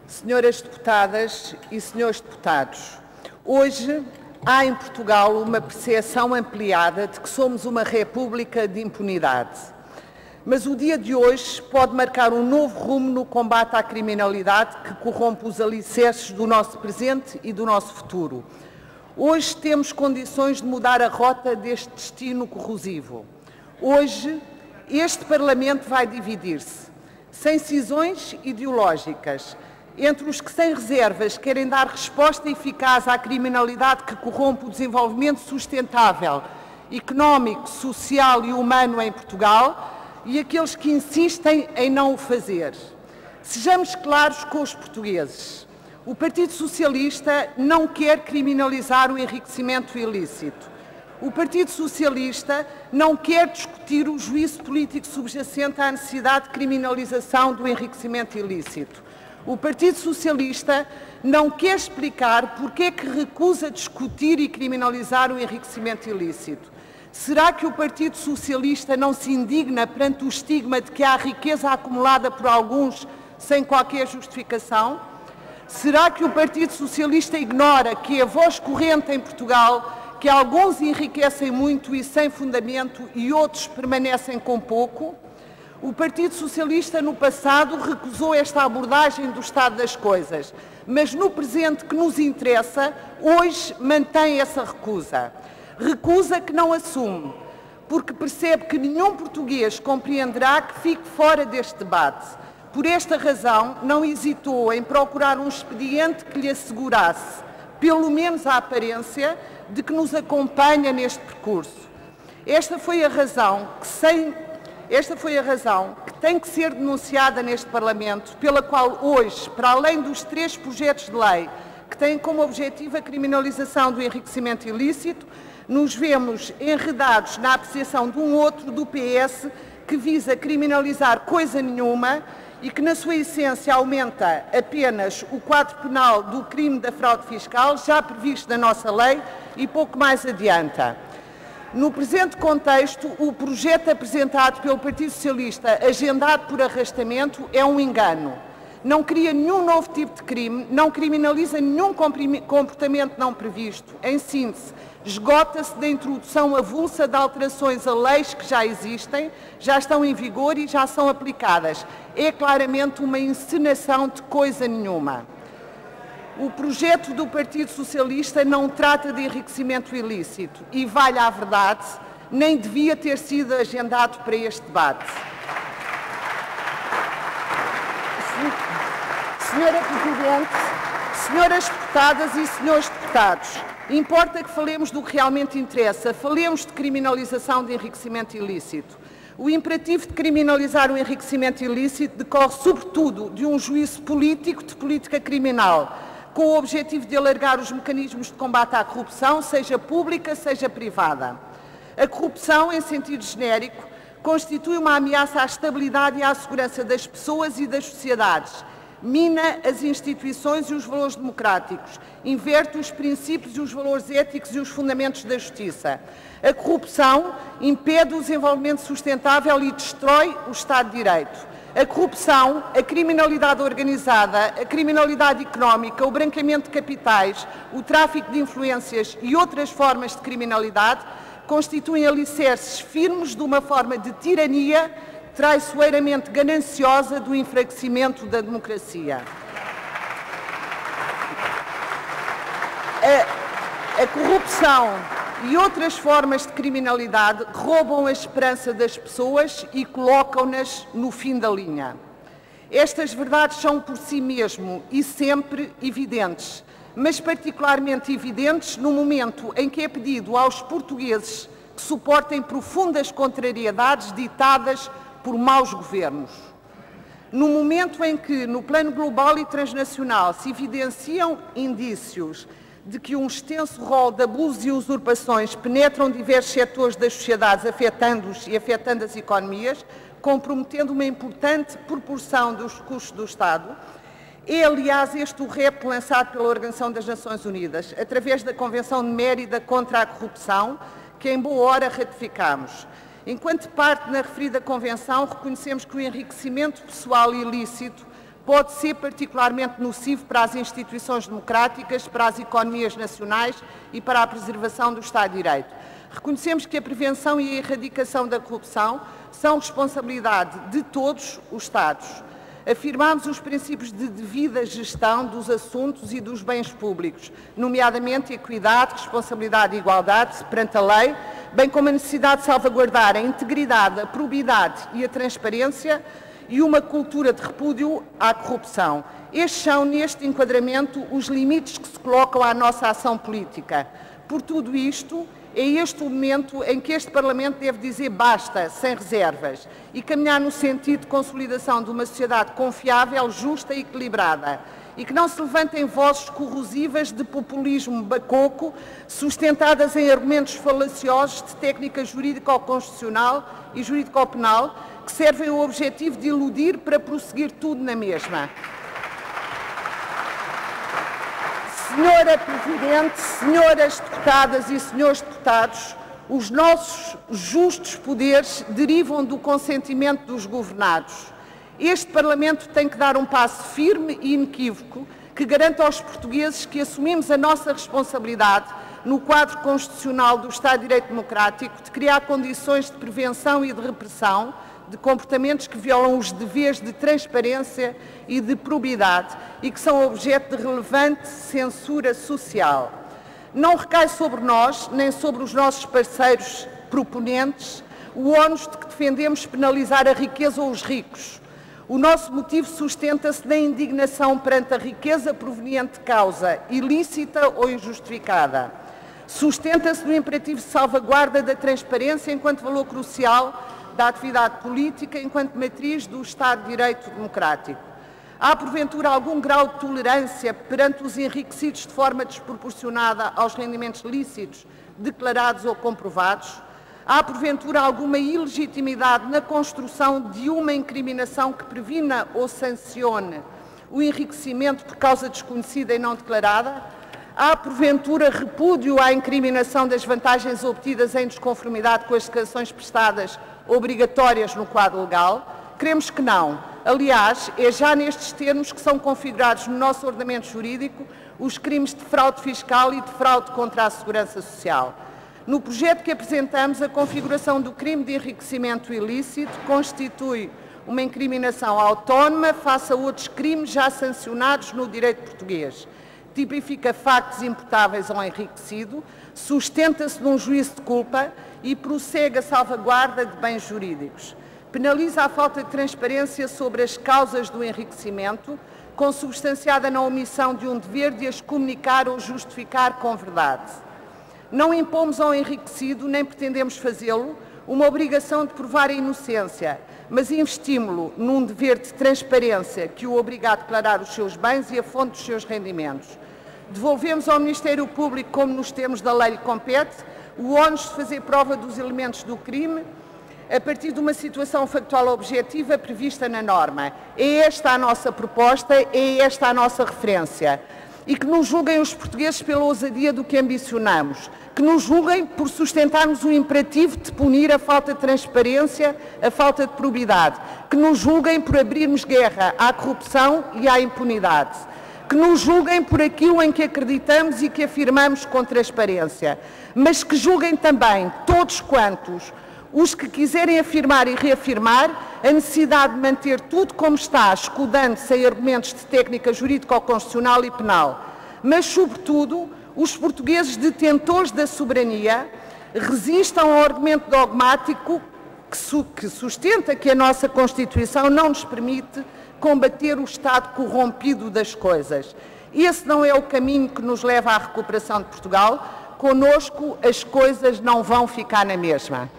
Senhoras deputadas e senhores deputados, hoje há em Portugal uma percepção ampliada de que somos uma república de impunidade. Mas o dia de hoje pode marcar um novo rumo no combate à criminalidade que corrompe os alicerces do nosso presente e do nosso futuro. Hoje temos condições de mudar a rota deste destino corrosivo. Hoje, este Parlamento vai dividir-se, sem cisões ideológicas, entre os que, sem reservas, querem dar resposta eficaz à criminalidade que corrompe o desenvolvimento sustentável, económico, social e humano em Portugal, e aqueles que insistem em não o fazer. Sejamos claros com os portugueses. O Partido Socialista não quer criminalizar o enriquecimento ilícito. O Partido Socialista não quer discutir o juízo político subjacente à necessidade de criminalização do enriquecimento ilícito. O Partido Socialista não quer explicar porque é que recusa discutir e criminalizar o enriquecimento ilícito. Será que o Partido Socialista não se indigna perante o estigma de que há riqueza acumulada por alguns sem qualquer justificação? Será que o Partido Socialista ignora que é voz corrente em Portugal que alguns enriquecem muito e sem fundamento e outros permanecem com pouco? O Partido Socialista, no passado, recusou esta abordagem do estado das coisas, mas no presente que nos interessa, hoje mantém essa recusa. Recusa que não assume, porque percebe que nenhum português compreenderá que fique fora deste debate. Por esta razão, não hesitou em procurar um expediente que lhe assegurasse, pelo menos a aparência, de que nos acompanha neste percurso. Esta foi a razão que tem que ser denunciada neste Parlamento, pela qual hoje, para além dos 3 projetos de lei que têm como objetivo a criminalização do enriquecimento ilícito, nos vemos enredados na apreciação de um outro do PS que visa criminalizar coisa nenhuma e que, na sua essência, aumenta apenas o quadro penal do crime da fraude fiscal, já previsto na nossa lei, e pouco mais adianta. No presente contexto, o projeto apresentado pelo Partido Socialista, agendado por arrastamento, é um engano. Não cria nenhum novo tipo de crime, não criminaliza nenhum comportamento não previsto. Em síntese, esgota-se da introdução avulsa de alterações a leis que já existem, já estão em vigor e já são aplicadas. É claramente uma encenação de coisa nenhuma. O projeto do Partido Socialista não trata de enriquecimento ilícito e, vale a verdade, nem devia ter sido agendado para este debate. Senhora Presidente, senhoras deputadas e senhores deputados, importa que falemos do que realmente interessa, falemos de criminalização de enriquecimento ilícito. O imperativo de criminalizar o enriquecimento ilícito decorre, sobretudo, de um juízo político de política criminal, com o objetivo de alargar os mecanismos de combate à corrupção, seja pública, seja privada. A corrupção, em sentido genérico, constitui uma ameaça à estabilidade e à segurança das pessoas e das sociedades, mina as instituições e os valores democráticos, inverte os princípios e os valores éticos e os fundamentos da justiça. A corrupção impede o desenvolvimento sustentável e destrói o Estado de Direito. A corrupção, a criminalidade organizada, a criminalidade económica, o branqueamento de capitais, o tráfico de influências e outras formas de criminalidade constituem alicerces firmes de uma forma de tirania traiçoeiramente gananciosa do enfraquecimento da democracia. A corrupção e outras formas de criminalidade roubam a esperança das pessoas e colocam-nas no fim da linha. Estas verdades são por si mesmo e sempre evidentes, mas particularmente evidentes no momento em que é pedido aos portugueses que suportem profundas contrariedades ditadas por maus governos. No momento em que, no plano global e transnacional, se evidenciam indícios de que um extenso rol de abusos e usurpações penetram diversos setores das sociedades, afetando-os e afetando as economias, comprometendo uma importante proporção dos recursos do Estado, é, aliás, este o repto lançado pela Organização das Nações Unidas, através da Convenção de Mérida contra a Corrupção, que em boa hora ratificamos. Enquanto parte na referida Convenção, reconhecemos que o enriquecimento pessoal ilícito pode ser particularmente nocivo para as instituições democráticas, para as economias nacionais e para a preservação do Estado de Direito. Reconhecemos que a prevenção e a erradicação da corrupção são responsabilidade de todos os Estados. Afirmamos os princípios de devida gestão dos assuntos e dos bens públicos, nomeadamente a equidade, responsabilidade e igualdade perante a lei, bem como a necessidade de salvaguardar a integridade, a probidade e a transparência e uma cultura de repúdio à corrupção. Estes são, neste enquadramento, os limites que se colocam à nossa ação política. Por tudo isto, é este o momento em que este Parlamento deve dizer basta, sem reservas, e caminhar no sentido de consolidação de uma sociedade confiável, justa e equilibrada, e que não se levantem vozes corrosivas de populismo bacoco, sustentadas em argumentos falaciosos de técnica jurídico-constitucional e jurídico-penal, que servem ao objetivo de iludir para prosseguir tudo na mesma. Senhora Presidente, senhoras deputadas e senhores deputados, os nossos justos poderes derivam do consentimento dos governados. Este Parlamento tem que dar um passo firme e inequívoco que garanta aos portugueses que assumimos a nossa responsabilidade no quadro constitucional do Estado de Direito Democrático de criar condições de prevenção e de repressão de comportamentos que violam os deveres de transparência e de probidade e que são objeto de relevante censura social. Não recai sobre nós, nem sobre os nossos parceiros proponentes, o ónus de que defendemos penalizar a riqueza ou os ricos. O nosso motivo sustenta-se na indignação perante a riqueza proveniente de causa ilícita ou injustificada. Sustenta-se no imperativo de salvaguarda da transparência enquanto valor crucial da atividade política enquanto matriz do Estado de Direito Democrático. Há, porventura, algum grau de tolerância perante os enriquecidos de forma desproporcionada aos rendimentos lícitos, declarados ou comprovados? Há, porventura, alguma ilegitimidade na construção de uma incriminação que previna ou sancione o enriquecimento por causa desconhecida e não declarada? Há, porventura, repúdio à incriminação das vantagens obtidas em desconformidade com as declarações prestadas obrigatórias no quadro legal? Queremos que não. Aliás, é já nestes termos que são configurados no nosso ordenamento jurídico os crimes de fraude fiscal e de fraude contra a segurança social. No projeto que apresentamos, a configuração do crime de enriquecimento ilícito constitui uma incriminação autónoma face a outros crimes já sancionados no direito português. Tipifica factos imputáveis ao enriquecido, sustenta-se num juízo de culpa e prossegue a salvaguarda de bens jurídicos. Penaliza a falta de transparência sobre as causas do enriquecimento, consubstanciada na omissão de um dever de as comunicar ou justificar com verdade. Não impomos ao enriquecido, nem pretendemos fazê-lo, uma obrigação de provar a inocência, mas investimos-lo num dever de transparência que o obriga a declarar os seus bens e a fonte dos seus rendimentos. Devolvemos ao Ministério Público, como nos termos da lei lhe compete, o ónus de fazer prova dos elementos do crime a partir de uma situação factual objetiva prevista na norma. É esta a nossa proposta, é esta a nossa referência. E que nos julguem os portugueses pela ousadia do que ambicionamos, que nos julguem por sustentarmos o imperativo de punir a falta de transparência, a falta de probidade, que nos julguem por abrirmos guerra à corrupção e à impunidade, que nos julguem por aquilo em que acreditamos e que afirmamos com transparência, mas que julguem também todos quantos os que quiserem afirmar e reafirmar a necessidade de manter tudo como está, escudando-se em argumentos de técnica jurídico-constitucional e penal, mas, sobretudo, os portugueses detentores da soberania resistam ao argumento dogmático que sustenta que a nossa Constituição não nos permite combater o estado corrompido das coisas. Esse não é o caminho que nos leva à recuperação de Portugal. Conosco as coisas não vão ficar na mesma.